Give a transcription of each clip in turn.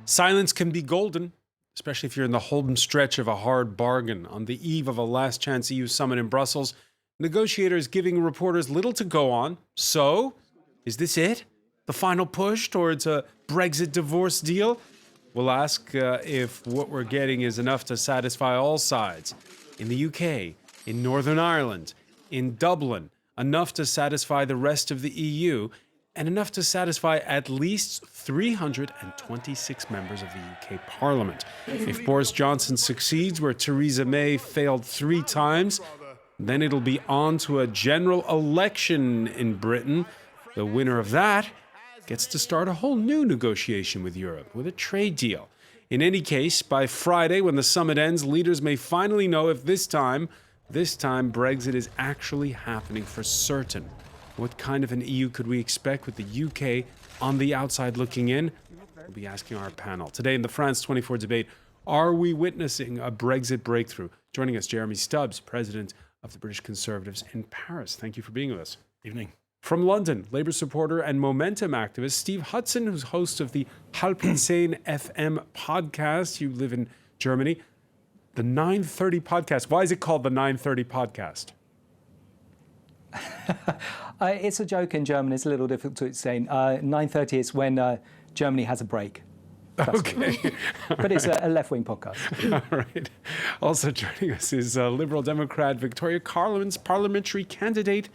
Silence can be golden, especially if you're in the home stretch of a hard bargain. On the eve of a last chance EU summit in Brussels, negotiators giving reporters little to go on. So, is this it? The final push towards a Brexit divorce deal? We'll ask if what we're getting is enough to satisfy all sides. In the UK, in Northern Ireland, in Dublin, enough to satisfy the rest of the EU, and enough to satisfy at least 326 members of the UK Parliament. If Boris Johnson succeeds where Theresa May failed 3 times, then it'll be on to a general election in Britain. The winner of that gets to start a whole new negotiation with Europe, with a trade deal. In any case, by Friday, when the summit ends, leaders may finally know if this time Brexit is actually happening for certain. What kind of an EU could we expect with the UK on the outside looking in? We'll be asking our panel. Today in the France 24 debate, are we witnessing a Brexit breakthrough? Joining us, Jeremy Stubbs, president of the British Conservatives in Paris. Thank you for being with us. Evening. From London, Labour supporter and Momentum activist Steve Hudson, who's host of the Halbzehn FM podcast. You live in Germany. The 9:30 podcast. Why is it called the 9:30 podcast? It's a joke in German. It's a little difficult to explain. 9:30 is when Germany has a break. Okay. But it's a left-wing podcast. All right. Also joining us is Liberal Democrat Victoria Carlin's parliamentary candidate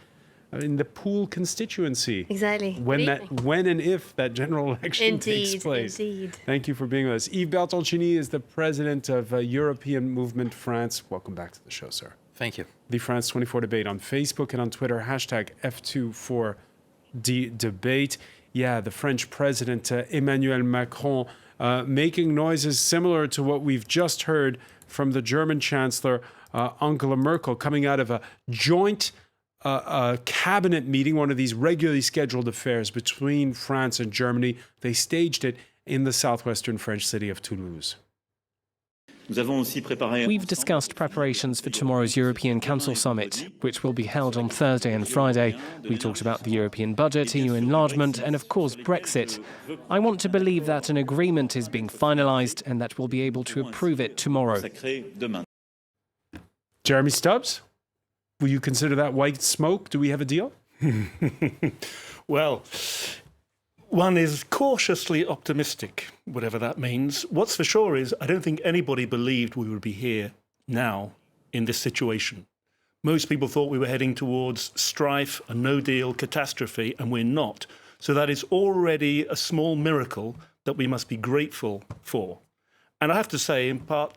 in the Poole constituency. Exactly. When and if that general election takes place. Indeed. Thank you for being with us. Yves Bertoncini is the president of European Movement France. Welcome back to the show, sir. Thank you. The France 24 debate on Facebook and on Twitter, hashtag F24debate. Yeah, the French president, Emmanuel Macron, making noises similar to what we've just heard from the German chancellor, Angela Merkel, coming out of a joint cabinet meeting, one of these regularly scheduled affairs between France and Germany. They staged it in the southwestern French city of Toulouse. We've discussed preparations for tomorrow's European Council summit, which will be held on Thursday and Friday. We talked about the European budget, EU enlargement, and of course Brexit. I want to believe that an agreement is being finalised and that we'll be able to approve it tomorrow. Jeremy Stubbs, will you consider that white smoke? Do we have a deal? Well, one is cautiously optimistic, whatever that means. What's for sure is I don't think anybody believed we would be here now in this situation. Most people thought we were heading towards strife, a no-deal catastrophe, and we're not. So that is already a small miracle that we must be grateful for. And I have to say, in part,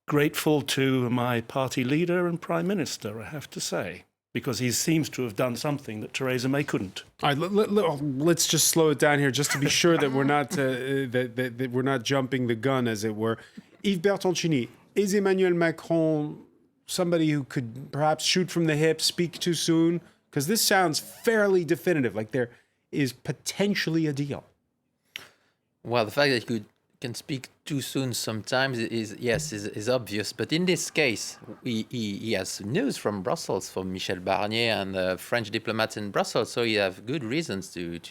grateful to my party leader and prime minister, I have to say, because he seems to have done something that Theresa May couldn't. All right, let's just slow it down here, just to be sure that we're not that we're not jumping the gun, as it were. Yves Bertoncini, is Emmanuel Macron somebody who could perhaps shoot from the hip, speak too soon? Because this sounds fairly definitive, like there is potentially a deal. Well, the fact that you can speak too soon sometimes is obvious, but in this case, he has news from Brussels, from Michel Barnier and French diplomats in Brussels, so he have good reasons to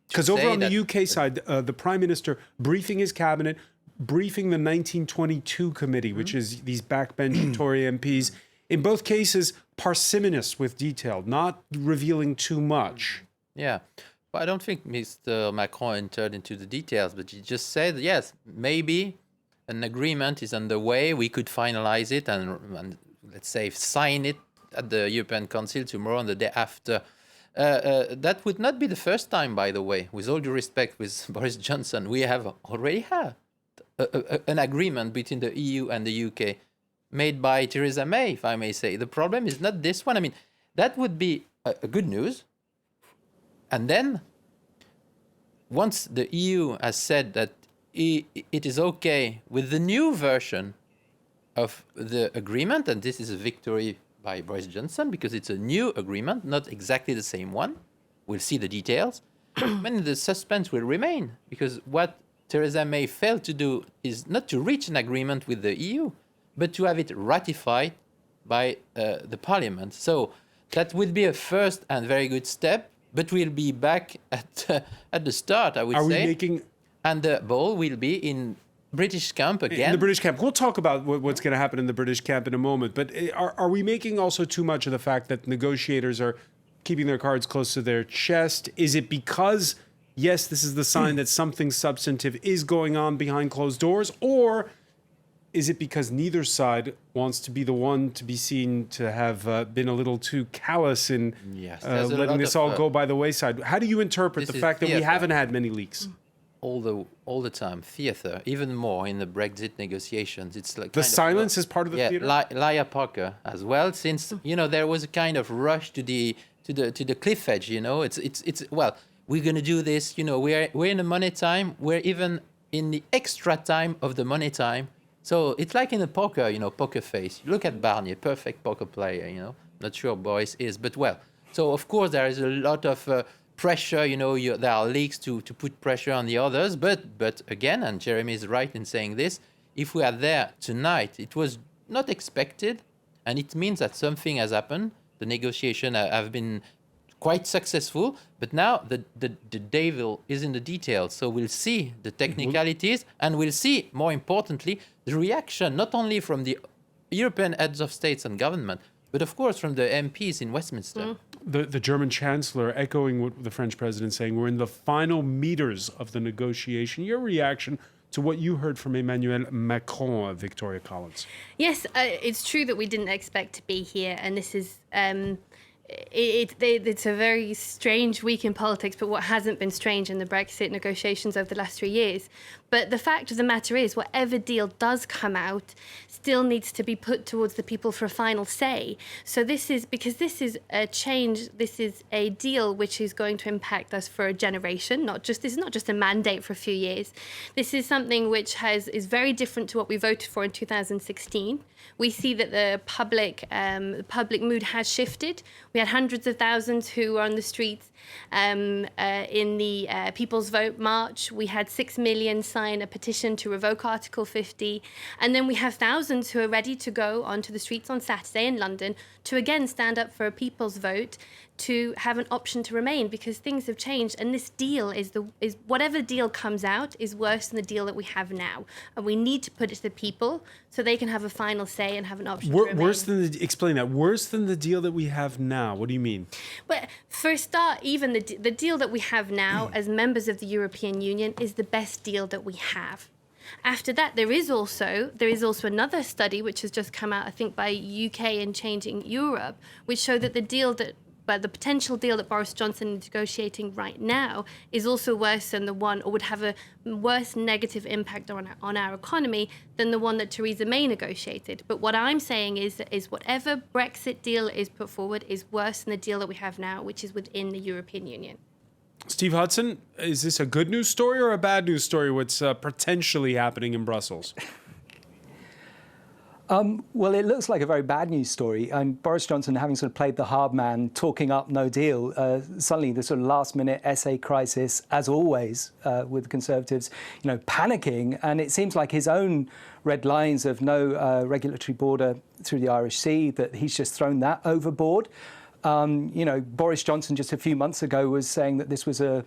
because over on the UK side, the Prime Minister briefing his cabinet, briefing the 1922 committee, which is these backbench Tory MPs, in both cases parsimonious with detail, not revealing too much. Yeah. Well, I don't think Mr. Macron entered into the details, but he just said, yes, maybe an agreement is underway. We could finalize it and let's say, sign it at the European Council tomorrow and the day after. That would not be the first time, by the way. With all due respect with Boris Johnson, we have already had an agreement between the EU and the UK made by Theresa May, if I may say. The problem is not this one. I mean, that would be a good news. And then, once the EU has said that it is okay with the new version of the agreement, and this is a victory by Boris Johnson because it's a new agreement, not exactly the same one. We'll see the details. Then the suspense will remain because what Theresa May failed to do is not to reach an agreement with the EU, but to have it ratified by the Parliament. So that would be a first and very good step. But we'll be back at the start, I would say. And the ball will be in British camp again. In the British camp. We'll talk about what's going to happen in the British camp in a moment. But are we making also too much of the fact that negotiators are keeping their cards close to their chest? Is it because, yes, this is the sign that something substantive is going on behind closed doors? Or is it because neither side wants to be the one to be seen to have been a little too callous in letting this all go by the wayside? How do you interpret the fact that we haven't had many leaks? All the time, theater, even more in the Brexit negotiations. It's like the silence is part of the theater. Liar poker as well. Since there was a kind of rush to the cliff edge. It's well, we're gonna do this. We're in the money time. We're even in the extra time of the money time. So it's like in a poker, poker face. Look at Barnier, perfect poker player. Not sure Boris is, but well. So of course there is a lot of pressure, there are leaks to put pressure on the others. But again, and Jeremy is right in saying this, if we are there tonight, it was not expected, and it means that something has happened. The negotiations have been quite successful, but now the devil is in the details. So we'll see the technicalities, and we'll see, more importantly, the reaction, not only from the European heads of states and government, but of course from the MPs in Westminster. The German Chancellor echoing what the French President saying, we're in the final meters of the negotiation. Your reaction to what you heard from Emmanuel Macron, Victoria Collins? Yes, it's true that we didn't expect to be here, and this is it's a very strange week in politics, but what hasn't been strange in the Brexit negotiations over the last 3 years. But the fact of the matter is, whatever deal does come out still needs to be put towards the people for a final say. So this is a change, this is a deal which is going to impact us for a generation. This is not just a mandate for a few years. This is something which is very different to what we voted for in 2016. We see that the public mood has shifted. We had hundreds of thousands who were on the streets in the People's Vote March. We had 6 million sign a petition to revoke Article 50. And then we have thousands who are ready to go onto the streets on Saturday in London to again stand up for a people's vote, to have an option to remain, because things have changed. And this deal is whatever deal comes out is worse than the deal that we have now. And we need to put it to the people so they can have a final say and have an option to remain. Explain that. Worse than the deal that we have now. What do you mean? But for a start, even the deal that we have now as members of the European Union is the best deal that we have. After that, there is also another study which has just come out, I think, by UK and Changing Europe, which showed that the potential deal that Boris Johnson is negotiating right now is also worse than the one, or would have a worse negative impact on our economy than the one that Theresa May negotiated. But what I'm saying is whatever Brexit deal is put forward is worse than the deal that we have now, which is within the European Union. Steve Hudson, is this a good news story or a bad news story, what's potentially happening in Brussels? Well, it looks like a very bad news story. And Boris Johnson, having sort of played the hard man, talking up no deal, suddenly the sort of last-minute essay crisis, as always, with Conservatives, panicking. And it seems like his own red lines of no regulatory border through the Irish Sea, that he's just thrown that overboard. Boris Johnson just a few months ago was saying that this was a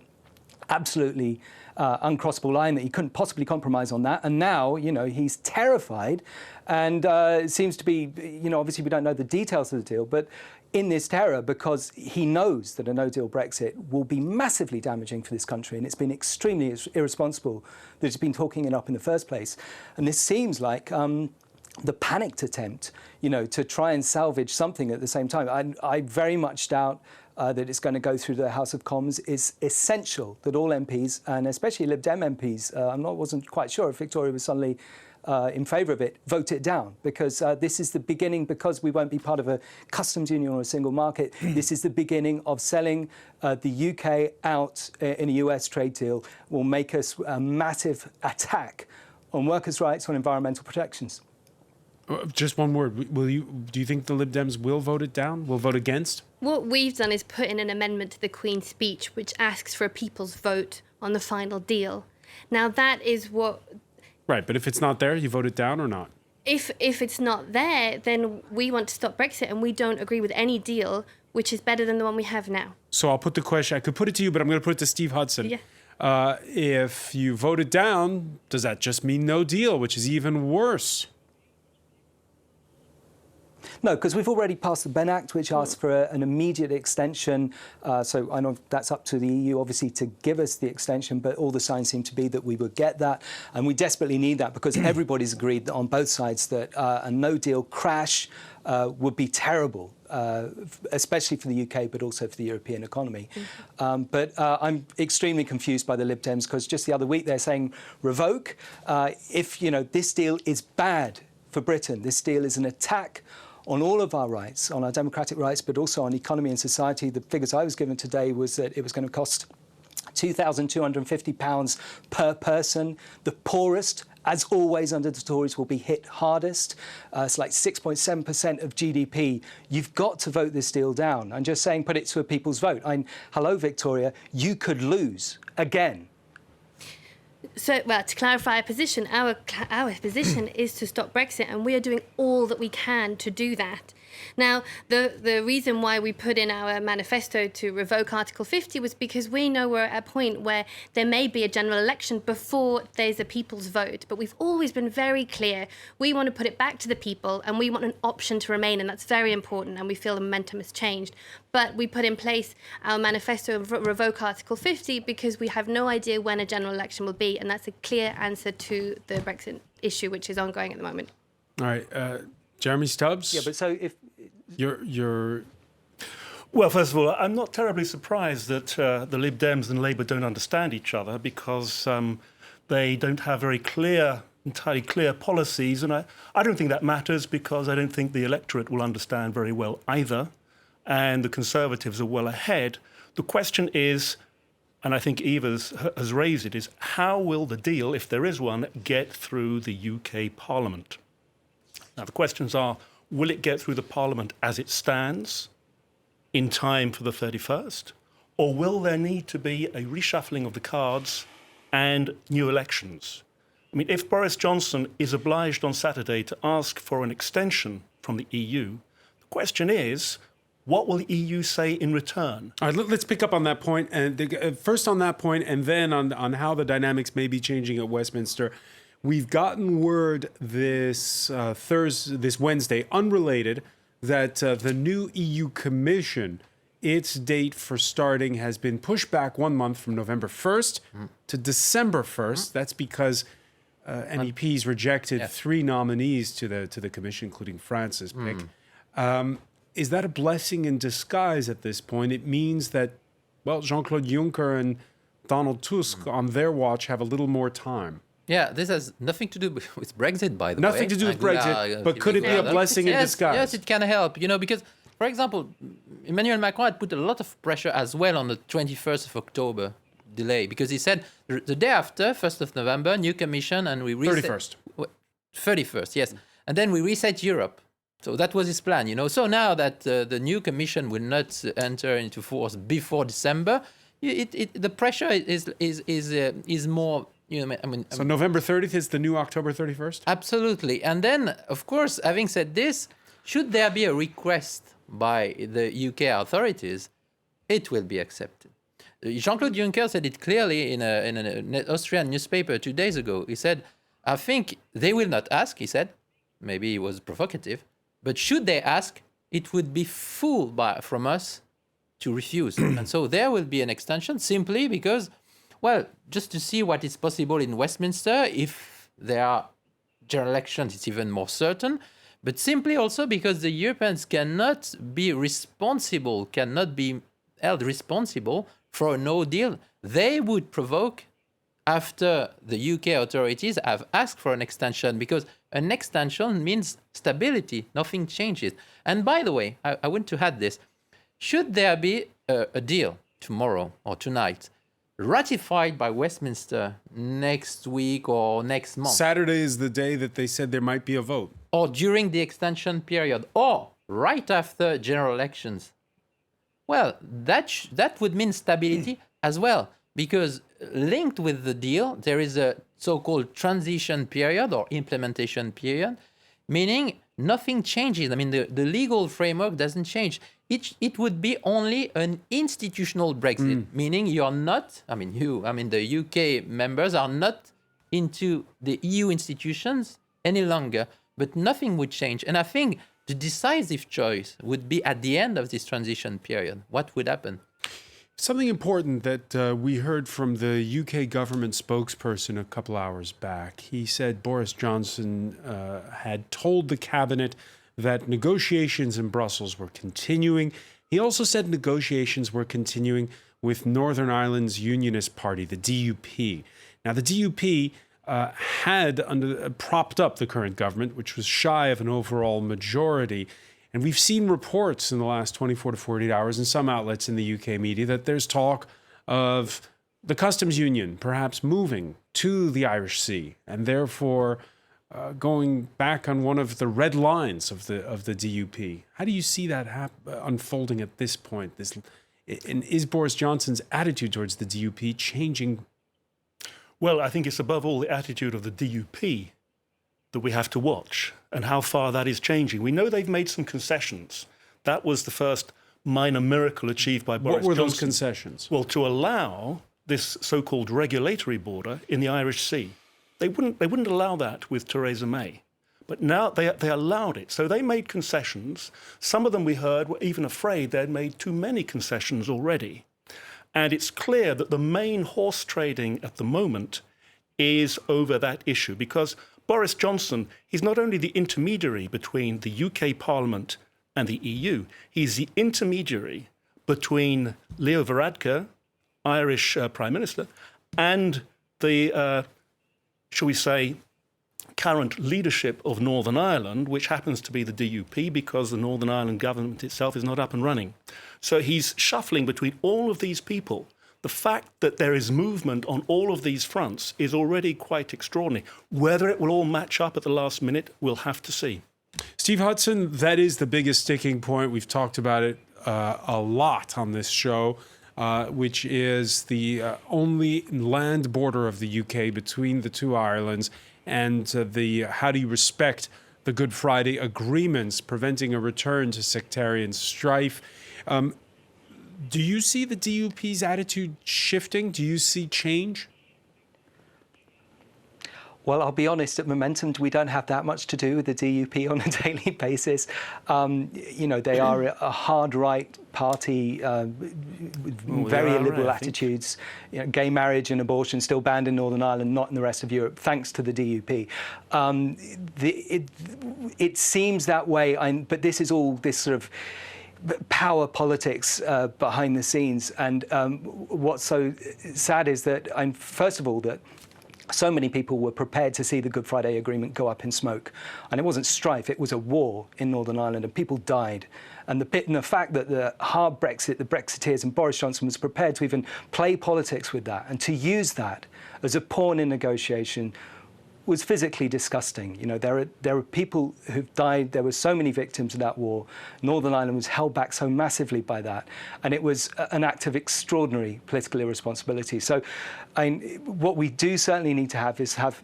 absolutely uncrossable line, that he couldn't possibly compromise on that. And now, he's terrified. And it seems to be, obviously we don't know the details of the deal, but in this terror, because he knows that a no-deal Brexit will be massively damaging for this country, and it's been extremely irresponsible that it's been talking it up in the first place. And this seems like the panicked attempt, to try and salvage something at the same time. I very much doubt that it's going to go through the House of Commons. Is essential that all MPs, and especially Lib Dem MPs, wasn't quite sure if Victoria was suddenly in favour of it, vote it down, because this is the beginning, because we won't be part of a customs union or a single market. This is the beginning of selling the UK out in a US trade deal, will make us a massive attack on workers' rights, on environmental protections. Just one word. Do you think the Lib Dems will vote it down? Will vote against? What we've done is put in an amendment to the Queen's speech which asks for a people's vote on the final deal. Now that is what... Right, but if it's not there, you vote it down or not? If it's not there, then we want to stop Brexit, and we don't agree with any deal which is better than the one we have now. So I'll put the question, I could put it to you, but I'm going to put it to Steve Hudson. Yeah. If you vote it down, does that just mean no deal, which is even worse? No, because we've already passed the Ben Act, which asks for an immediate extension. So I know that's up to the EU, obviously, to give us the extension, but all the signs seem to be that we would get that. And we desperately need that because everybody's agreed that on both sides that a no-deal crash would be terrible, especially for the UK, but also for the European economy. But I'm extremely confused by the Lib Dems because just the other week they're saying revoke. If, this deal is bad for Britain, this deal is an attack on all of our rights, on our democratic rights, but also on economy and society. The figures I was given today was that it was going to cost £2,250 per person. The poorest, as always under the Tories, will be hit hardest. It's like 6.7% of GDP. You've got to vote this deal down. I'm just saying, put it to a people's vote. Hello, Victoria, you could lose again. So, well, to clarify our position, our position is to stop Brexit, and we are doing all that we can to do that. Now, the reason why we put in our manifesto to revoke Article 50 was because we know we're at a point where there may be a general election before there's a people's vote. But we've always been very clear. We want to put it back to the people, and we want an option to remain, and that's very important, and we feel the momentum has changed. But we put in place our manifesto and revoke Article 50 because we have no idea when a general election will be, and that's a clear answer to the Brexit issue, which is ongoing at the moment. All right, Jeremy Stubbs. Yeah, but so if you're Well, first of all, I'm not terribly surprised that the Lib Dems and Labour don't understand each other because they don't have entirely clear policies. And I don't think that matters because I don't think the electorate will understand very well either. And the Conservatives are well ahead. The question is, and I think Eva has raised it, is how will the deal, if there is one, get through the UK Parliament? Now, the questions are, will it get through the Parliament as it stands in time for the 31st? Or will there need to be a reshuffling of the cards and new elections? I mean, if Boris Johnson is obliged on Saturday to ask for an extension from the EU, the question is, what will the EU say in return? All right, let's pick up on that point. And first on that point, and then on how the dynamics may be changing at Westminster. We've gotten word this Wednesday, unrelated, that the new EU Commission, its date for starting has been pushed back 1 month from November 1st to December 1st. That's because MEPs rejected 3 nominees to the Commission, including France's pick. Is that a blessing in disguise at this point? It means that, well, Jean-Claude Juncker and Donald Tusk on their watch have a little more time. Yeah, this has nothing to do with Brexit, by the way. Nothing to do with Brexit, but could it be a blessing in disguise? Yes, it can help, because, for example, Emmanuel Macron had put a lot of pressure as well on the 21st of October delay, because he said the day after, 1st of November, new commission, and we reset... 31st. 31st, yes. And then we reset Europe. So that was his plan, So now that the new commission will not enter into force before December, the pressure is more... So November 30th is the new October 31st? Absolutely. And then, of course, having said this, should there be a request by the UK authorities, it will be accepted. Jean-Claude Juncker said it clearly in an Austrian newspaper 2 days ago. He said, I think they will not ask, he said. Maybe he was provocative. But should they ask, it would be fool from us to refuse. And so there will be an extension simply because, well, just to see what is possible in Westminster. If there are general elections, it's even more certain. But simply also because the Europeans cannot be held responsible for a no deal. They would provoke after the UK authorities have asked for an extension, because an extension means stability. Nothing changes. And by the way, I want to add this. Should there be a deal tomorrow or tonight ratified by Westminster next week or next month? Saturday is the day that they said there might be a vote. Or during the extension period, or right after general elections. Well, that would mean stability as well, because linked with the deal, there is a so-called transition period or implementation period, meaning nothing changes. I mean, the legal framework doesn't change. it would be only an institutional Brexit, meaning you're not, the UK members are not into the EU institutions any longer, but nothing would change. And I think the decisive choice would be at the end of this transition period. What would happen? Something important that we heard from the UK government spokesperson a couple hours back. He said Boris Johnson had told the cabinet that negotiations in Brussels were continuing. He also said negotiations were continuing with Northern Ireland's Unionist Party, the DUP. Now, the DUP had propped up the current government, which was shy of an overall majority. And we've seen reports in the last 24 to 48 hours in some outlets in the UK media that there's talk of the customs union perhaps moving to the Irish Sea and therefore going back on one of the red lines of the DUP. How do you see that unfolding at this point? And is Boris Johnson's attitude towards the DUP changing? Well, I think it's above all the attitude of the DUP that we have to watch and how far that is changing. We know they've made some concessions. That was the first minor miracle achieved by Boris Johnson. What were those concessions? Well, to allow this so-called regulatory border in the Irish Sea. They wouldn't allow that with Theresa May. But now they allowed it. So they made concessions. Some of them we heard were even afraid they'd made too many concessions already. And it's clear that the main horse trading at the moment is over that issue because Boris Johnson, he's not only the intermediary between the UK Parliament and the EU, he's the intermediary between Leo Varadkar, Irish Prime Minister, and the, shall we say, current leadership of Northern Ireland, which happens to be the DUP because the Northern Ireland government itself is not up and running. So he's shuffling between all of these people. The fact that there is movement on all of these fronts is already quite extraordinary. Whether it will all match up at the last minute, we'll have to see. Steve Hudson, that is the biggest sticking point. We've talked about it a lot on this show, which is the only land border of the UK between the two Irelands and how do you respect the Good Friday agreements, preventing a return to sectarian strife. Do you see the DUP's attitude shifting? Do you see change? Well, I'll be honest, at Momentum, we don't have that much to do with the DUP on a daily basis. They are a hard right party with very illiberal attitudes. Gay marriage and abortion still banned in Northern Ireland, not in the rest of Europe, thanks to the DUP. It seems that way, but this is all this sort of power politics behind the scenes. And what's so sad is that, first of all, that so many people were prepared to see the Good Friday Agreement go up in smoke. And it wasn't strife, it was a war in Northern Ireland, and people died. And the fact that the hard Brexit, the Brexiteers and Boris Johnson was prepared to even play politics with that and to use that as a pawn in negotiation was physically disgusting. There are people who've died. There were so many victims of that war. Northern Ireland was held back so massively by that. And it was an act of extraordinary political irresponsibility. So what we do certainly need to have is have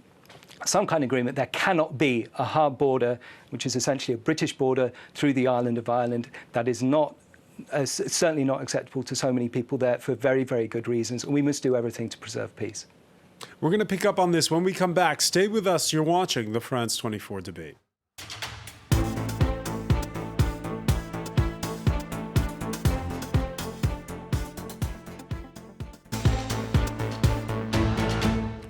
some kind of agreement. There cannot be a hard border, which is essentially a British border through the island of Ireland. That is not certainly not acceptable to so many people there for very, very good reasons. And we must do everything to preserve peace. We're going to pick up on this when we come back. Stay with us. You're watching the France 24 debate.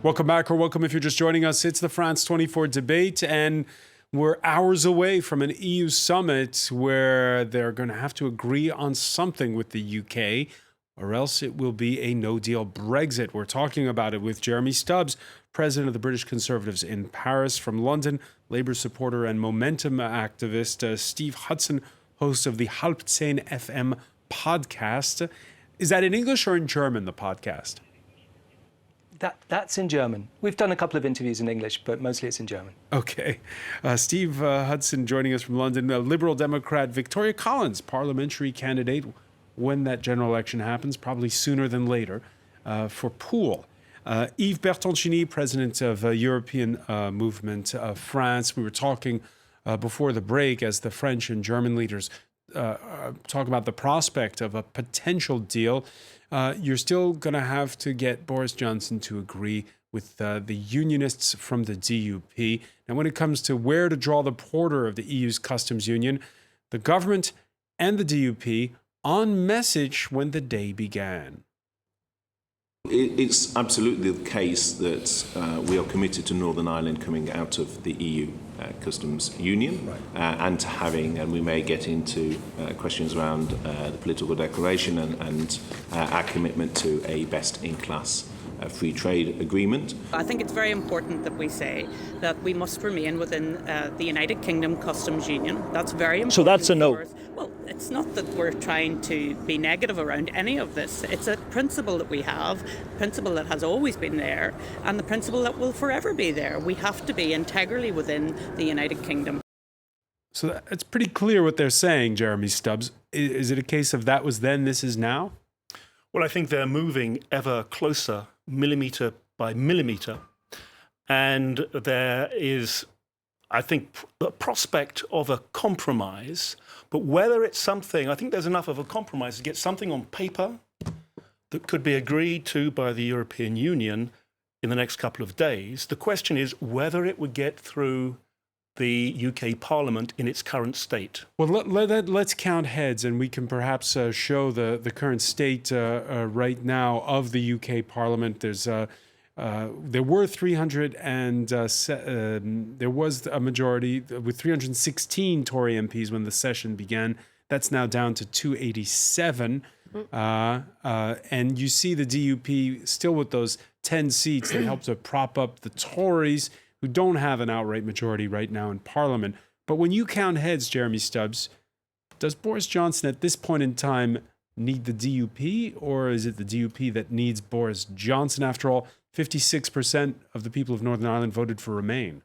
Welcome back, or welcome if you're just joining us. It's the France 24 debate, and we're hours away from an EU summit where they're going to have to agree on something with the UK, or else it will be a no-deal Brexit. We're talking about it with Jeremy Stubbs, president of the British Conservatives in Paris. From London, Labour supporter and Momentum activist Steve Hudson, host of the Halbzehn FM podcast. Is that in English or in German, the podcast? That's in German. We've done a couple of interviews in English, but mostly it's in German. Okay. Steve Hudson joining us from London, Liberal Democrat Victoria Collins, parliamentary candidate when that general election happens, probably sooner than later, for Pool. Yves Bertoncini, president of European Movement of France. We were talking before the break as the French and German leaders talk about the prospect of a potential deal, you're still going to have to get Boris Johnson to agree with the unionists from the DUP. Now, when it comes to where to draw the border of the EU's customs union, the government and the DUP on message when the day began. It's absolutely the case that we are committed to Northern Ireland coming out of the EU customs union, and to having, and we may get into questions around the political declaration and our commitment to a best-in-class free trade agreement. I think it's very important that we say that we must remain within the United Kingdom customs union. That's very important. So that's a no. Well, it's not that we're trying to be negative around any of this. It's a principle that we have, a principle that has always been there, and the principle that will forever be there. We have to be integrally within the United Kingdom. So it's pretty clear what they're saying, Jeremy Stubbs. Is it a case of that was then, this is now? Well, I think they're moving ever closer, millimetre by millimetre. And there is, I think, the prospect of a compromise. But whether it's something, I think there's enough of a compromise to get something on paper that could be agreed to by the European Union in the next couple of days. The question is whether it would get through the UK Parliament in its current state. Well, let's count heads, and we can perhaps show the current state right now of the UK Parliament. There were 300 and there was a majority with 316 Tory MPs when the session began. That's now down to 287. And you see the DUP still with those 10 seats that help to prop up the Tories, who don't have an outright majority right now in Parliament. But when you count heads, Jeremy Stubbs, does Boris Johnson at this point in time need the DUP, or is it the DUP that needs Boris Johnson? After all, 56% of the people of Northern Ireland voted for Remain.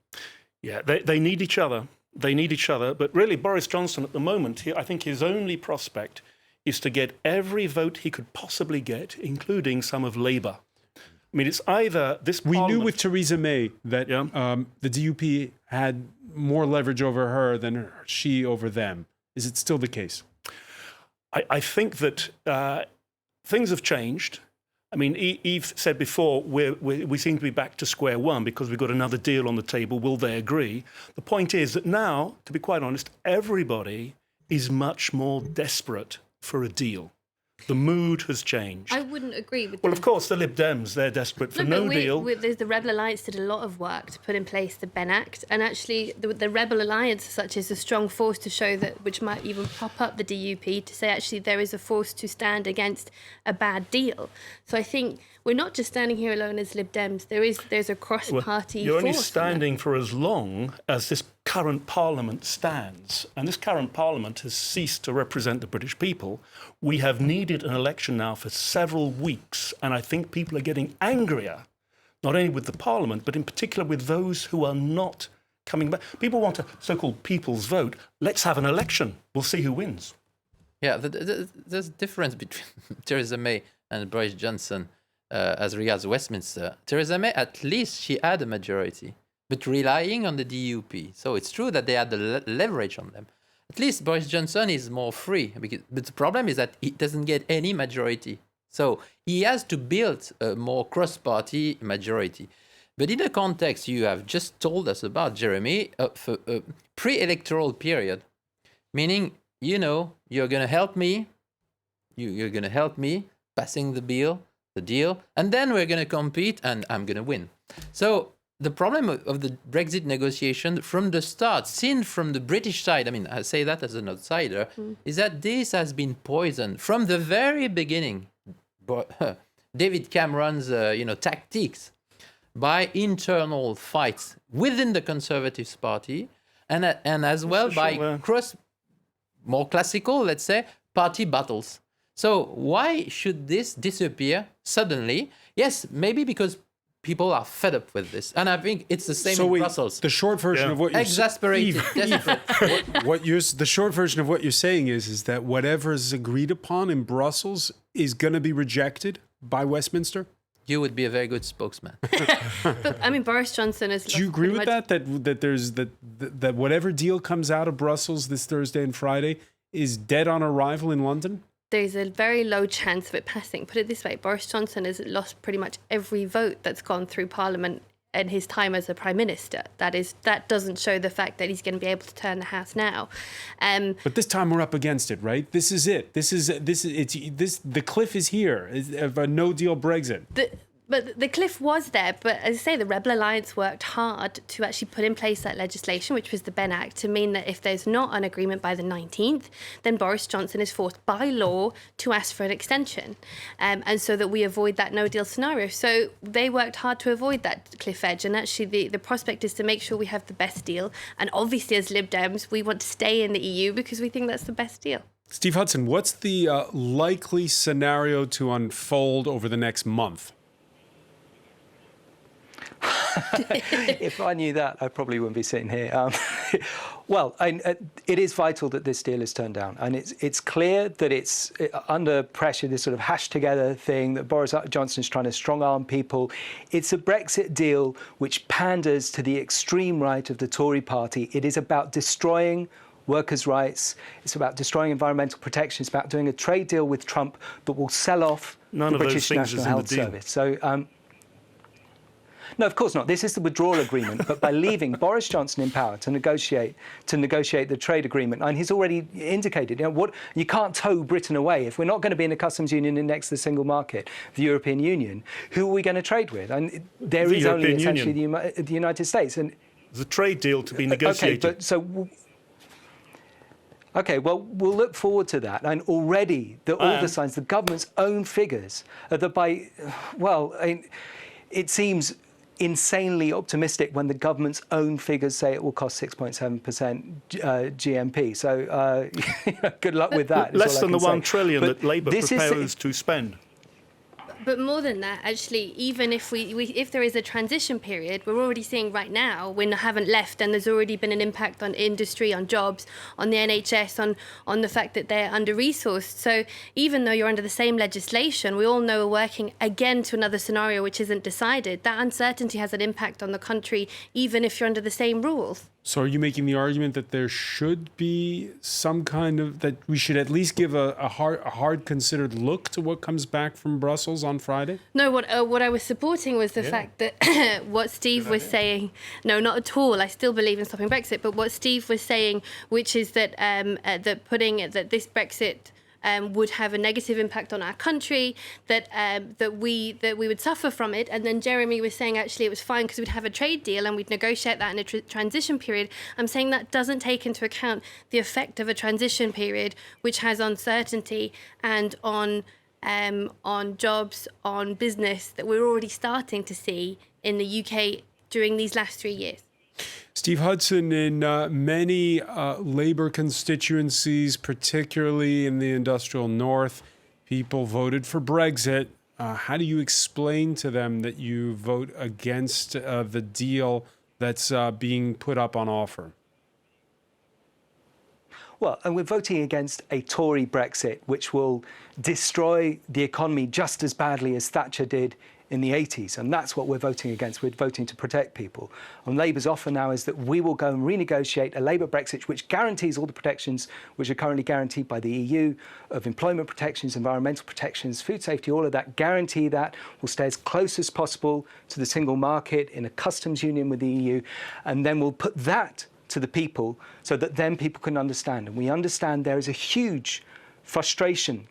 Yeah, they need each other. They need each other. But really, Boris Johnson at the moment, I think his only prospect is to get every vote he could possibly get, including some of Labour. I mean, it's either this We Parliament... knew with Theresa May that the DUP had more leverage over her than she over them. Is it still the case? I think that things have changed. I mean, Eve said before, we seem to be back to square one because we've got another deal on the table. Will they agree? The point is that now, to be quite honest, everybody is much more desperate for a deal. The mood has changed. I wouldn't agree with that. Well, of course, the Lib Dems, they're desperate for no deal. The Rebel Alliance did a lot of work to put in place the Ben Act, and actually the Rebel Alliance as such is a strong force to show that, which might even prop up the DUP, to say actually there is a force to stand against a bad deal. So I think we're not just standing here alone as Lib Dems. There's a cross-party force. You're only standing for as long as this current Parliament stands. And this current Parliament has ceased to represent the British people. We have needed an election now for several weeks. And I think people are getting angrier, not only with the Parliament, but in particular with those who are not coming back. People want a so-called people's vote. Let's have an election. We'll see who wins. Yeah, there's a difference between Theresa May and Boris Johnson as regards Westminster. Theresa May, at least she had a majority, but relying on the DUP. So it's true that they had the leverage on them. At least Boris Johnson is more free, but the problem is that he doesn't get any majority. So he has to build a more cross-party majority. But in the context you have just told us about, Jeremy, for a pre-electoral period, meaning, you're going to help me, you're going to help me passing the deal, and then we're going to compete and I'm going to win. So the problem of the Brexit negotiation from the start, seen from the British side, I mean, I say that as an outsider, is that this has been poisoned from the very beginning. David Cameron's, tactics by internal fights within the Conservative Party, and as well by more classical, let's say, party battles. So why should this disappear suddenly? Yes, maybe because people are fed up with this. And I think it's the same in Brussels. The short version of what you're exasperated, desperate. The short version of what you're saying is that whatever is agreed upon in Brussels is going to be rejected by Westminster? You would be a very good spokesman. But I mean, Boris Johnson is. Do you agree with that? That there's that whatever deal comes out of Brussels this Thursday and Friday is dead on arrival in London? There's a very low chance of it passing. Put it this way, Boris Johnson has lost pretty much every vote that's gone through Parliament in his time as a Prime Minister. That doesn't show the fact that he's going to be able to turn the House now. But this time we're up against it, right? This is it. The cliff is here of a no-deal Brexit. But the cliff was there. But as I say, the Rebel Alliance worked hard to actually put in place that legislation, which was the Benn Act, to mean that if there's not an agreement by the 19th, then Boris Johnson is forced by law to ask for an extension. And so that we avoid that no-deal scenario. So they worked hard to avoid that cliff edge. And actually the prospect is to make sure we have the best deal. And obviously, as Lib Dems, we want to stay in the EU because we think that's the best deal. Steve Hudson, what's the likely scenario to unfold over the next month? If I knew that, I probably wouldn't be sitting here. Well, it is vital that this deal is turned down. And it's clear that it's under pressure, this sort of hash together thing that Boris Johnson is trying to strong-arm people. It's a Brexit deal which panders to the extreme right of the Tory party. It is about destroying workers' rights. It's about destroying environmental protection. It's about doing a trade deal with Trump that will sell off the British National Health Service. So, no, of course not. This is the withdrawal agreement, but by leaving Boris Johnson in power to negotiate the trade agreement, and he's already indicated, you can't tow Britain away. If we're not going to be in a customs union and next to the single market, the European Union, who are we going to trade with? And there is only essentially the United States. And there's a trade deal to be negotiated. Okay, well, we'll look forward to that. And already, all the signs, the government's own figures, are that it seems insanely optimistic when the government's own figures say it will cost 6.7% GMP. So good luck with that. Less than the 1 trillion that Labour prepares to spend. But more than that, actually, even if if there is a transition period, we're already seeing right now, we haven't left, and there's already been an impact on industry, on jobs, on the NHS, on the fact that they're under-resourced. So even though you're under the same legislation, we all know we're working again to another scenario which isn't decided. That uncertainty has an impact on the country, even if you're under the same rules. So are you making the argument that there should be some kind of, that we should at least give a hard considered look to what comes back from Brussels on Friday? No, what I was supporting was the fact that what Steve was saying, no, not at all. I still believe in stopping Brexit, but what Steve was saying, which is that that this Brexit would have a negative impact on our country, that we would suffer from it. And then Jeremy was saying actually it was fine because we'd have a trade deal and we'd negotiate that in a transition period. I'm saying that doesn't take into account the effect of a transition period, which has uncertainty and on jobs, on business that we're already starting to see in the UK during these last 3 years. Steve Hudson, in many Labour constituencies, particularly in the industrial north, people voted for Brexit. How do you explain to them that you vote against the deal that's being put up on offer? Well, and we're voting against a Tory Brexit, which will destroy the economy just as badly as Thatcher did in the 80s. And that's what we're voting against. We're voting to protect people. And Labour's offer now is that we will go and renegotiate a Labour Brexit which guarantees all the protections which are currently guaranteed by the EU, of employment protections, environmental protections, food safety, all of that, guarantee that will stay as close as possible to the single market in a customs union with the EU. And then we'll put that to the people so that then people can understand. And we understand there is a huge frustration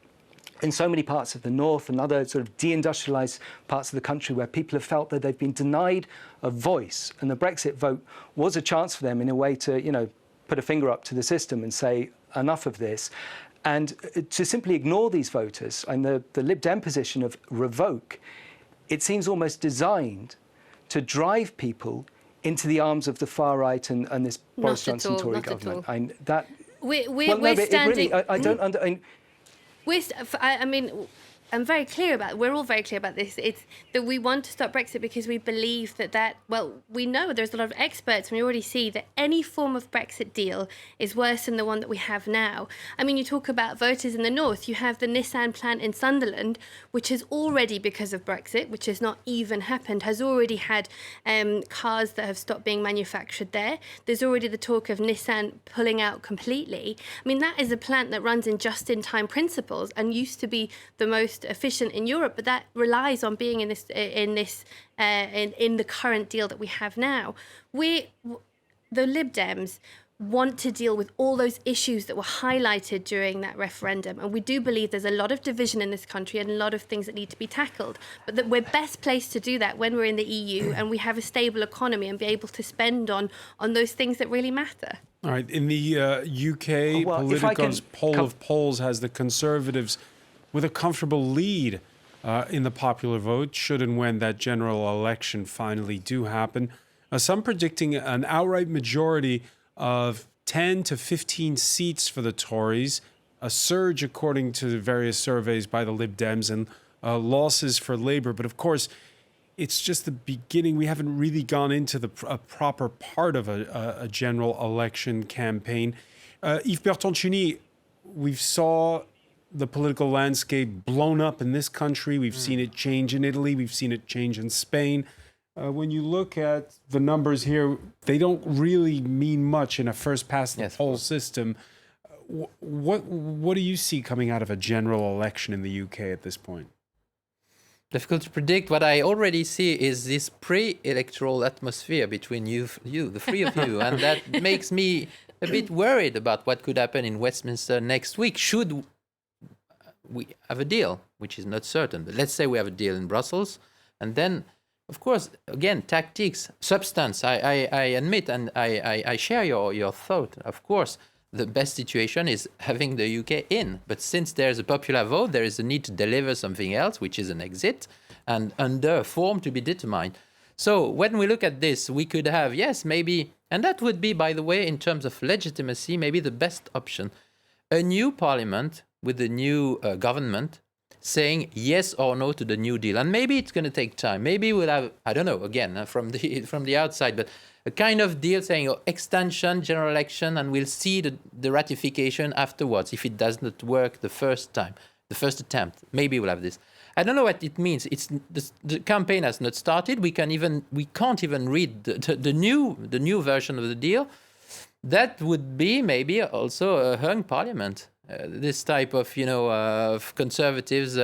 in so many parts of the north and other sort of deindustrialized parts of the country where people have felt that they've been denied a voice. And the Brexit vote was a chance for them in a way to, put a finger up to the system and say, enough of this. And to simply ignore these voters and the Lib Dem position of revoke, it seems almost designed to drive people into the arms of the far right and this Boris Johnson Tory government. We're standing. I don't under. I mean, I'm very clear about, we're all very clear about this, it's that we want to stop Brexit because we believe we know there's a lot of experts, and we already see that any form of Brexit deal is worse than the one that we have now. I mean, you talk about voters in the north, you have the Nissan plant in Sunderland, which has already, because of Brexit, which has not even happened, has already had cars that have stopped being manufactured there. There's already the talk of Nissan pulling out completely. I mean, that is a plant that runs in just-in-time principles and used to be the most efficient in Europe, but that relies on being in the current deal that we have now. The Lib Dems want to deal with all those issues that were highlighted during that referendum, and we do believe there's a lot of division in this country and a lot of things that need to be tackled, but that we're best placed to do that when we're in the EU and we have a stable economy and be able to spend on those things that really matter. All right. In the UK, Politico's poll of polls has the Conservatives with a comfortable lead in the popular vote, should and when that general election finally do happen. Some predicting an outright majority of 10 to 15 seats for the Tories, a surge according to various surveys by the Lib Dems, and losses for Labour. But of course, it's just the beginning. We haven't really gone into a proper part of a general election campaign. Yves Bertoncini, we saw the political landscape blown up in this country. We've seen it change in Italy. We've seen it change in Spain. When you look at the numbers here, they don't really mean much in a first-past-the-poll system. What do you see coming out of a general election in the UK at this point? Difficult to predict. What I already see is this pre-electoral atmosphere between you, the three of you, and that makes me a bit worried about what could happen in Westminster next week. Should we have a deal, which is not certain, but let's say we have a deal in Brussels, and then, of course, again, tactics, substance. I admit, and I share your thought. Of course, the best situation is having the UK in. But since there's a popular vote, there is a need to deliver something else, which is an exit, and under a form to be determined. So when we look at this, we could have, yes, maybe, and that would be, by the way, in terms of legitimacy, maybe the best option, a new parliament with a new government saying yes or no to the New Deal. And maybe it's going to take time. Maybe we'll have, I don't know, again, from the outside, but a kind of deal saying extension, general election, and we'll see the ratification afterwards if it does not work the first time, the first attempt. Maybe we'll have this. I don't know what it means. The campaign has not started. We can't even read the new version of the deal. That would be maybe also a hung parliament. This type of, of conservatives.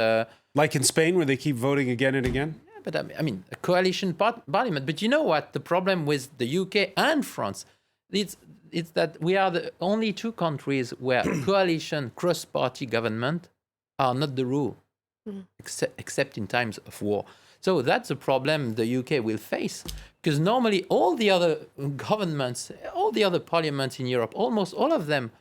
Like in Spain, where they keep voting again and again? Yeah, but I mean, a coalition parliament. But you know what? The problem with the UK and France, it's that we are the only two countries where coalition, cross-party government are not the rule, except in times of war. So that's a problem the UK will face. Because normally all the other governments, all the other parliaments in Europe, almost all of them,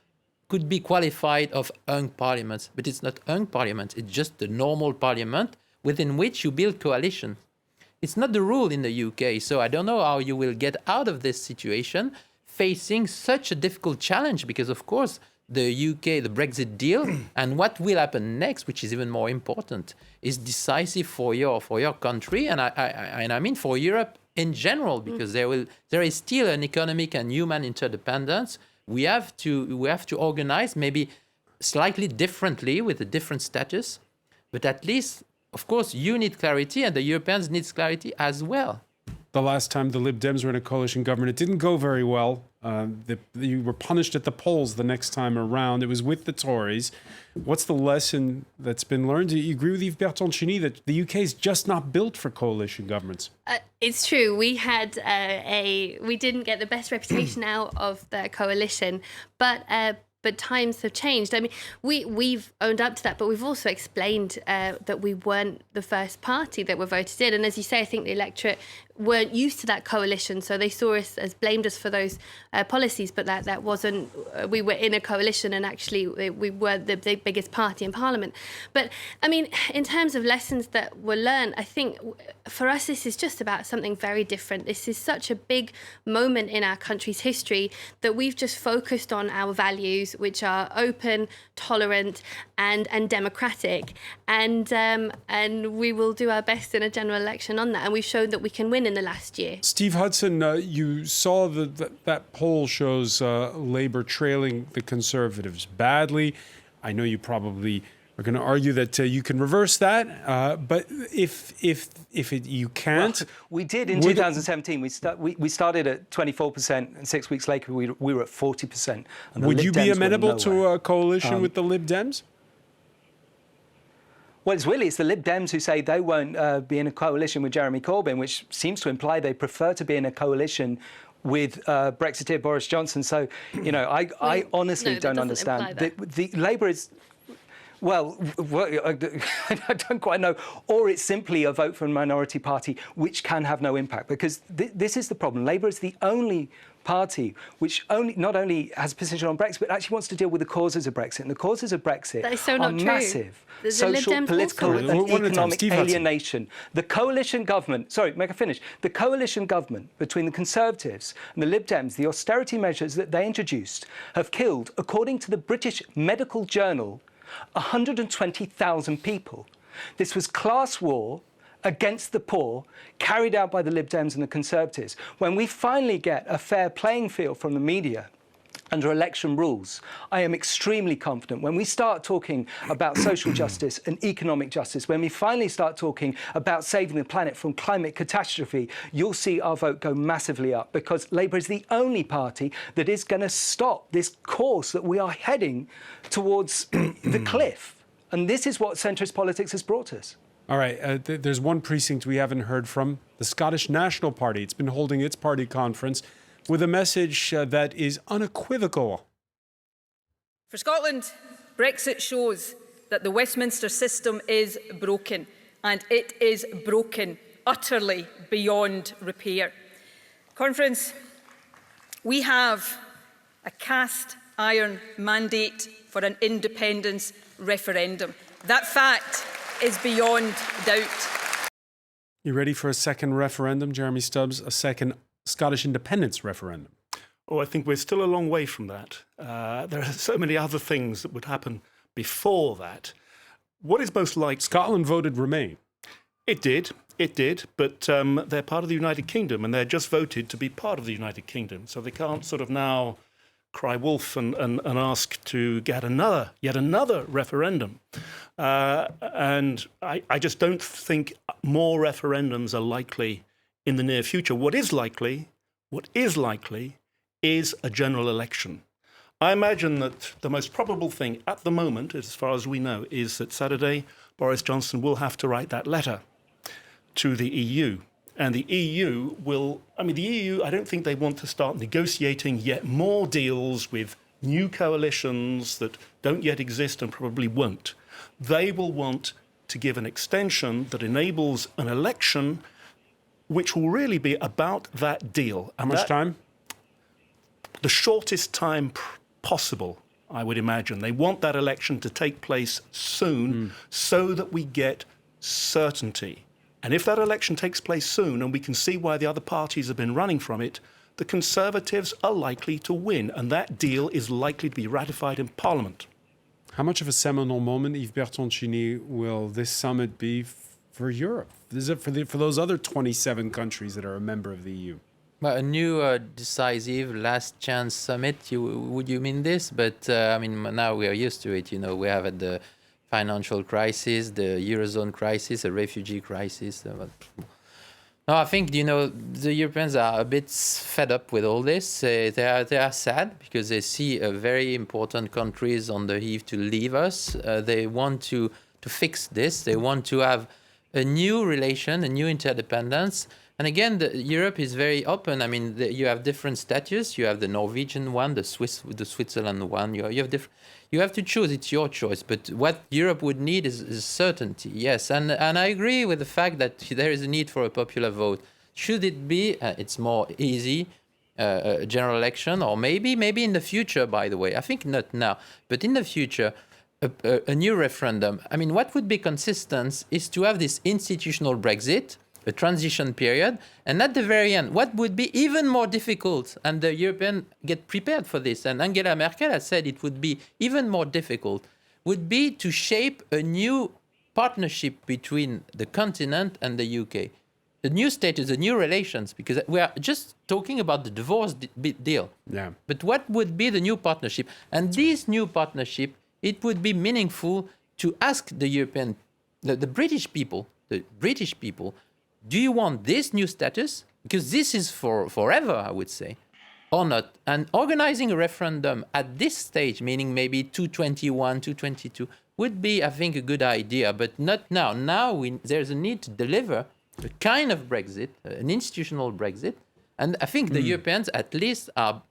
could be qualified of hung parliaments, but it's not hung parliament. It's just the normal parliament within which you build coalition. It's not the rule in the UK, so I don't know how you will get out of this situation facing such a difficult challenge, because of course the UK, the Brexit deal, and what will happen next, which is even more important, is decisive for your country, and I mean for Europe in general, because there is still an economic and human interdependence. We have to organize maybe slightly differently with a different status, but at least, of course, you need clarity and the Europeans need clarity as well. The last time the Lib Dems were in a coalition government, it didn't go very well. You were punished at the polls the next time around. It was with the Tories. What's the lesson that's been learned? Do you agree with Yves Bertoncini that the UK is just not built for coalition governments? It's true. We had we didn't get the best reputation out of the coalition, but times have changed. I mean, we've owned up to that, but we've also explained that we weren't the first party that were voted in. And as you say, I think the electorate weren't used to that coalition, so they saw us as blamed us for those policies, but that wasn't. We were in a coalition, and actually we were the biggest party in Parliament. But I mean, in terms of lessons that were learned, I think for us this is just about something very different. This is such a big moment in our country's history that we've just focused on our values, which are open, tolerant, and democratic, and we will do our best in a general election on that, and we've shown that we can win in the last year. Steve Hudson, you saw that poll shows Labour trailing the Conservatives badly. I know you probably are going to argue that you can reverse that, but if you can't, well, we did in 2017. We started at 24%, and 6 weeks later we were at 40%. Would you be amenable to a coalition with the Lib Dems? Well, it's the Lib Dems who say they won't be in a coalition with Jeremy Corbyn, which seems to imply they prefer to be in a coalition with Brexiteer Boris Johnson. So, I honestly don't understand. The Labour is... Well, I don't quite know. Or it's simply a vote for a minority party, which can have no impact. Because this is the problem. Labour is the only party which not only has a position on Brexit, but actually wants to deal with the causes of Brexit. And the causes of Brexit are massive. Social, political, and economic alienation. The coalition government, may I finish? The coalition government between the Conservatives and the Lib Dems, the austerity measures that they introduced have killed, according to the British Medical Journal, 120,000 people. This was class war against the poor, carried out by the Lib Dems and the Conservatives. When we finally get a fair playing field from the media under election rules, I am extremely confident. When we start talking about social justice and economic justice, when we finally start talking about saving the planet from climate catastrophe, you'll see our vote go massively up, because Labour is the only party that is going to stop this course that we are heading towards the cliff. And this is what centrist politics has brought us. All right, there's one precinct we haven't heard from, the Scottish National Party. It's been holding its party conference with a message that is unequivocal. For Scotland, Brexit shows that the Westminster system is broken, and it is broken utterly beyond repair. Conference, we have a cast iron mandate for an independence referendum. That fact is beyond doubt. You ready for a second referendum, Jeremy Stubbs? A second Scottish independence referendum? Oh, I think we're still a long way from that. There are so many other things that would happen before that. What is most likely? Scotland voted Remain. It did, but they're part of the United Kingdom, and they're just voted to be part of the United Kingdom. So they can't sort of now cry wolf and ask to get yet another referendum. And I just don't think more referendums are likely in the near future. What is likely is a general election. I imagine that the most probable thing at the moment, as far as we know, is that Saturday Boris Johnson will have to write that letter to the EU. And the EU I don't think they want to start negotiating yet more deals with new coalitions that don't yet exist and probably won't. They will want to give an extension that enables an election which will really be about that deal. How much time? The shortest time possible, I would imagine. They want that election to take place soon so that we get certainty. And if that election takes place soon, and we can see why the other parties have been running from it, the Conservatives are likely to win, and that deal is likely to be ratified in Parliament. How much of a seminal moment, Yves Bertoncini, will this summit be for Europe? Is it for those other 27 countries that are a member of the EU? Well, a new decisive last chance summit, would you mean this? But now we are used to it. We have had the financial crisis, the Eurozone crisis, a refugee crisis. No, I think, the Europeans are a bit fed up with all this. They are sad because they see very important countries on the eve to leave us. They want to fix this. They want to have a new relation, a new interdependence. And again, Europe is very open. You have different status. You have the Norwegian one, the Switzerland one. You have to choose. It's your choice. But what Europe would need is certainty. Yes, and I agree with the fact that there is a need for a popular vote. Should it be, it's more easy, a general election, or maybe in the future, by the way, I think not now, but in the future, a new referendum. I mean, what would be consistent is to have this institutional Brexit, a transition period, and at the very end, what would be even more difficult, and the Europeans get prepared for this, and Angela Merkel has said it would be even more difficult, would be to shape a new partnership between the continent and the UK. The new status, the new relations, because we are just talking about the divorce deal. Yeah. But what would be the new partnership? And this new partnership, it would be meaningful to ask the European, the British people, do you want this new status? Because this is for forever, I would say, or not. And organizing a referendum at this stage, meaning maybe 221, 222, would be, I think, a good idea, but not now. Now there's a need to deliver a kind of Brexit, an institutional Brexit. And I think the Europeans at least are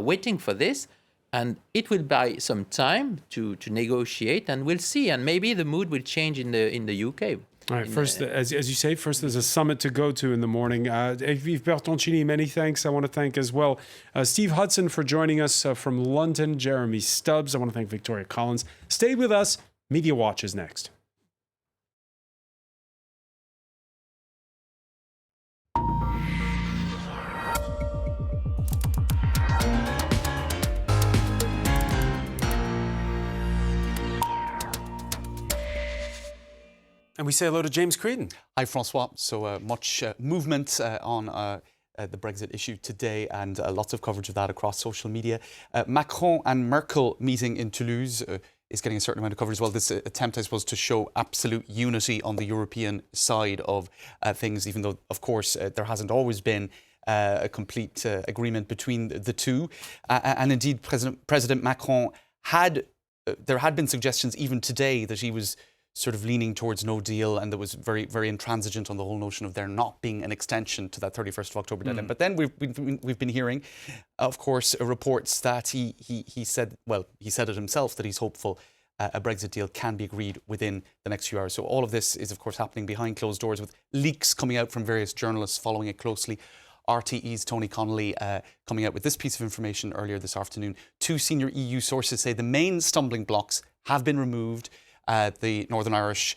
waiting for this. And it will buy some time to negotiate, and we'll see. And maybe the mood will change in the UK. All right, first, as you say, first there's a summit to go to in the morning. Yves Bertoncini, many thanks. I want to thank as well Steve Hudson for joining us from London, Jeremy Stubbs. I want to thank Victoria Collins. Stay with us. Media Watch is next. And we say hello to James Creedon. Hi, François. So much movement on the Brexit issue today, and lots of coverage of that across social media. Macron and Merkel meeting in Toulouse is getting a certain amount of coverage as well. This attempt, I suppose, to show absolute unity on the European side of things, even though, of course, there hasn't always been a complete agreement between the two. And indeed, President Macron there had been suggestions even today that he was sort of leaning towards no deal, and that was very, very intransigent on the whole notion of there not being an extension to that 31st of October deadline. But then we've been hearing, of course, reports that he said it himself, that he's hopeful a Brexit deal can be agreed within the next few hours. So all of this is, of course, happening behind closed doors, with leaks coming out from various journalists following it closely. RTE's Tony Connolly coming out with this piece of information earlier this afternoon. 2 senior EU sources say the main stumbling blocks have been removed. The Northern Irish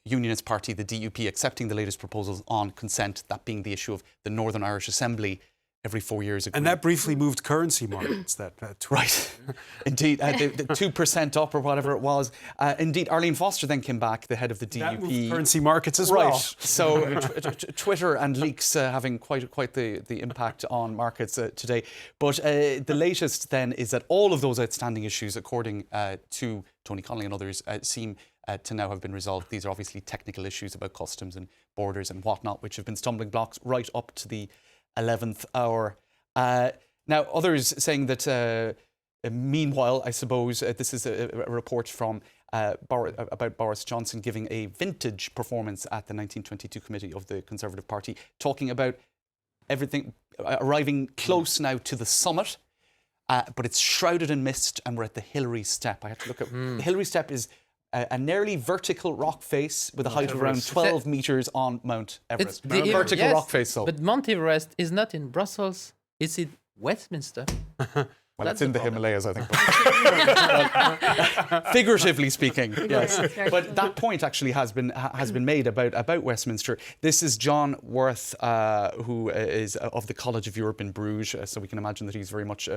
Unionist Party, the DUP, accepting the latest proposals on consent, that being the issue of the Northern Irish Assembly every 4 years ago. And that briefly moved currency markets. Right. Indeed, the 2% up or whatever it was. Indeed, Arlene Foster then came back, the head of the DUP. That moved currency markets as well. So Twitter and leaks having quite the impact on markets today. But the latest then is that all of those outstanding issues, according to Tony Connolly and others, seem to now have been resolved. These are obviously technical issues about customs and borders and whatnot, which have been stumbling blocks right up to the 11th hour. Now, others saying that meanwhile, I suppose, this is a report from about Boris Johnson giving a vintage performance at the 1922 committee of the Conservative Party, talking about everything arriving close now to the summit, but it's shrouded in mist, and we're at the Hillary Step. I have to look at the Hillary Step is a nearly vertical rock face with a height of around 12 metres on Mount Everest. Vertical rock face, though. But Mount Everest is not in Brussels, it's in Westminster. Well, it's in the Himalayas, I think. Figuratively speaking, yes. But that point actually has been made about Westminster. This is John Worth, who is of the College of Europe in Bruges, so we can imagine that he's very much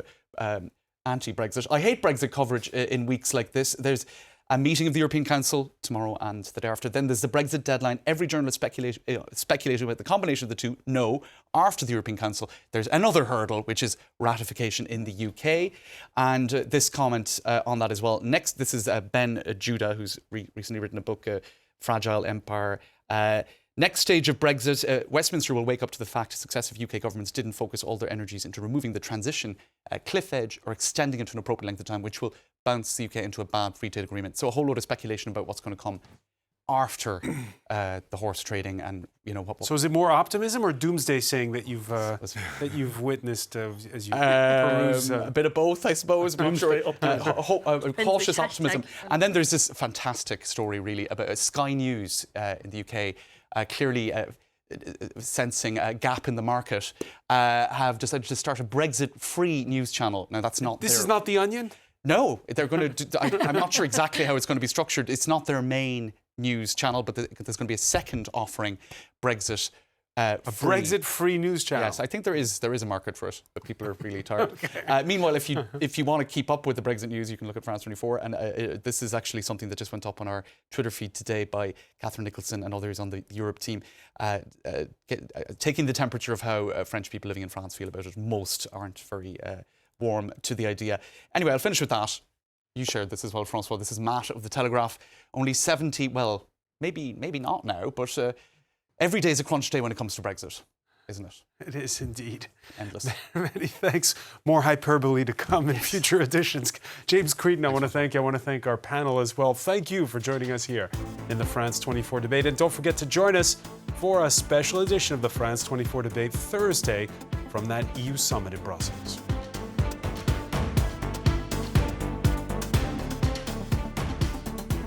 anti-Brexit. I hate Brexit coverage in weeks like this. There's a meeting of the European Council tomorrow and the day after. Then there's the Brexit deadline. Every journalist speculated about the combination of the two. No. After the European Council, there's another hurdle, which is ratification in the UK. And this comment on that as well. Next, this is Ben Judah, who's recently written a book, Fragile Empire. Next stage of Brexit, Westminster will wake up to the fact successive UK governments didn't focus all their energies into removing the transition cliff edge or extending it to an appropriate length of time, which will bounce the UK into a bad free trade agreement. So a whole lot of speculation about what's going to come after the horse trading, and what. So is it more optimism or doomsday saying that you've witnessed as you peruse? A bit of both, I suppose. But I'm sure cautious optimism. And then there's this fantastic story, really, about Sky News in the UK. Clearly, sensing a gap in the market, have decided to start a Brexit-free news channel. Now, that's not This is not The Onion? No, they're going to. I'm not sure exactly how it's going to be structured. It's not their main news channel, but there's going to be a second offering, Brexit. A Brexit-free news channel. Yes, I think there is a market for it, but people are really tired. Meanwhile, if you want to keep up with the Brexit news, you can look at France 24, and this is actually something that just went up on our Twitter feed today by Catherine Nicholson and others on the Europe team, taking the temperature of how French people living in France feel about it. Most aren't very warm to the idea. Anyway, I'll finish with that. You shared this as well, François. This is Matt of The Telegraph. Only 70, well, maybe not now, but every day is a crunch day when it comes to Brexit, isn't it? It is indeed. Endless. Many thanks. More hyperbole to come in future editions. James Creedon, I want to thank you. I want to thank our panel as well. Thank you for joining us here in the France 24 debate. And don't forget to join us for a special edition of the France 24 debate Thursday from that EU summit in Brussels.